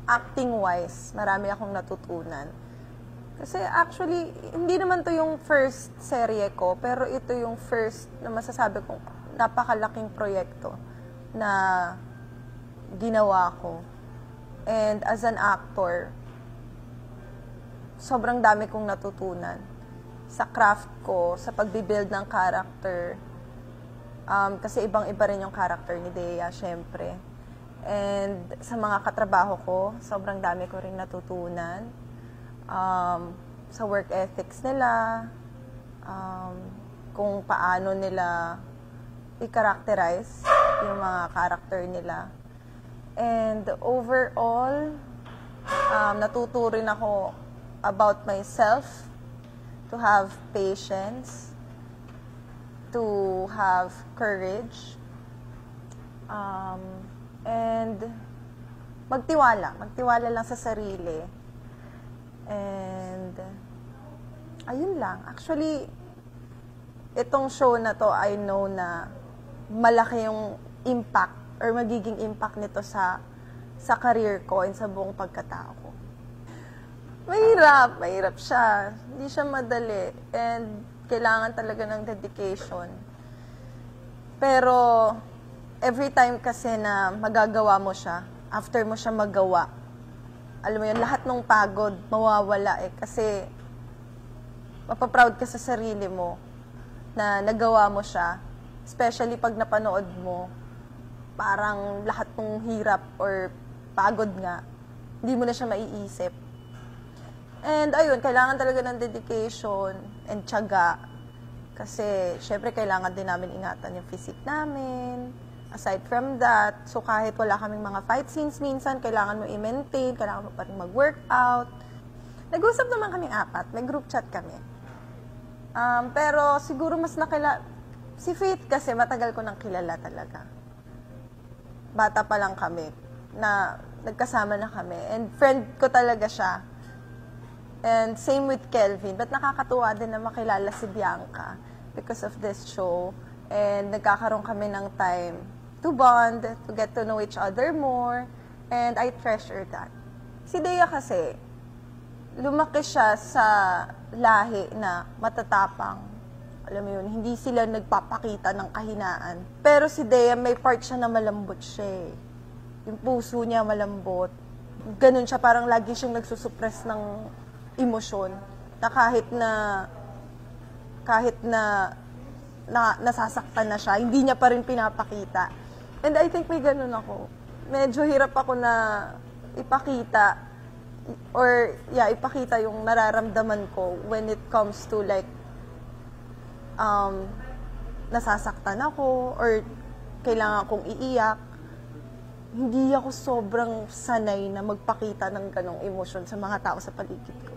acting-wise, marami akong natutunan. Kasi actually, hindi naman to yung first serye ko, pero ito yung first na masasabi kong napakalaking proyekto na ginawa ko. And as an actor, sobrang dami kong natutunan sa craft ko, sa pagbibuild ng character. Kasi ibang-iba rin yung character ni Dea, syempre. And sa mga katrabaho ko, sobrang dami ko rin natutunan. Sa work ethics nila, kung paano nila i-characterize yung mga character nila. And overall, natuto rin ako about myself, to have patience, to have courage, and magtiwala lang sa sarili. And ayun lang. Actually, itong show na to, I know na malaki yung impact or magiging impact nito sa career ko and sa buong pagkatao ko. Mahirap siya. Hindi siya madali. And kailangan talaga ng dedication. Pero every time kasi na magagawa mo siya, after mo siya magawa, alam mo yun, lahat ng pagod mawawala kasi mapaproud ka sa sarili mo na nagawa mo siya. Especially pag napanood mo, parang lahat ng hirap or pagod nga, hindi mo na siya maiisip. And ayun, kailangan talaga ng dedication and tiyaga. Kasi, syempre, kailangan din namin ingatan yung physique namin. Aside from that, so kahit wala kaming mga fight scenes minsan, kailangan mo i-maintain, kailangan mo pa rin mag-workout. Nag-usap naman kaming 4, may group chat kami. Pero siguro mas si Faith kasi matagal ko nang kilala talaga. Bata pa lang kami, na nagkasama na kami. And friend ko talaga siya. And same with Kelvin. But nakakatuwa din na makilala si Bianca because of this show. And nagkakaroon kami ng time to bond, to get to know each other more. And I treasure that. Si Dea kasi, lumaki siya sa lahi na matatapang. Alam mo yun, hindi sila nagpapakita ng kahinaan. Pero si Dea, may part siya na malambot siya eh. Yung puso niya malambot. Ganun siya, parang lagi siyang nagsusuppress ng emosyon. Na kahit na nasasaktan na siya, hindi niya pa rin pinapakita. And I think may ganun ako. Medyo hirap ako na ipakita ipakita yung nararamdaman ko when it comes to like nasasaktan ako or kailangan kong iiyak. Hindi ako sobrang sanay na magpakita ng ganong emosyon sa mga tao sa paligid ko.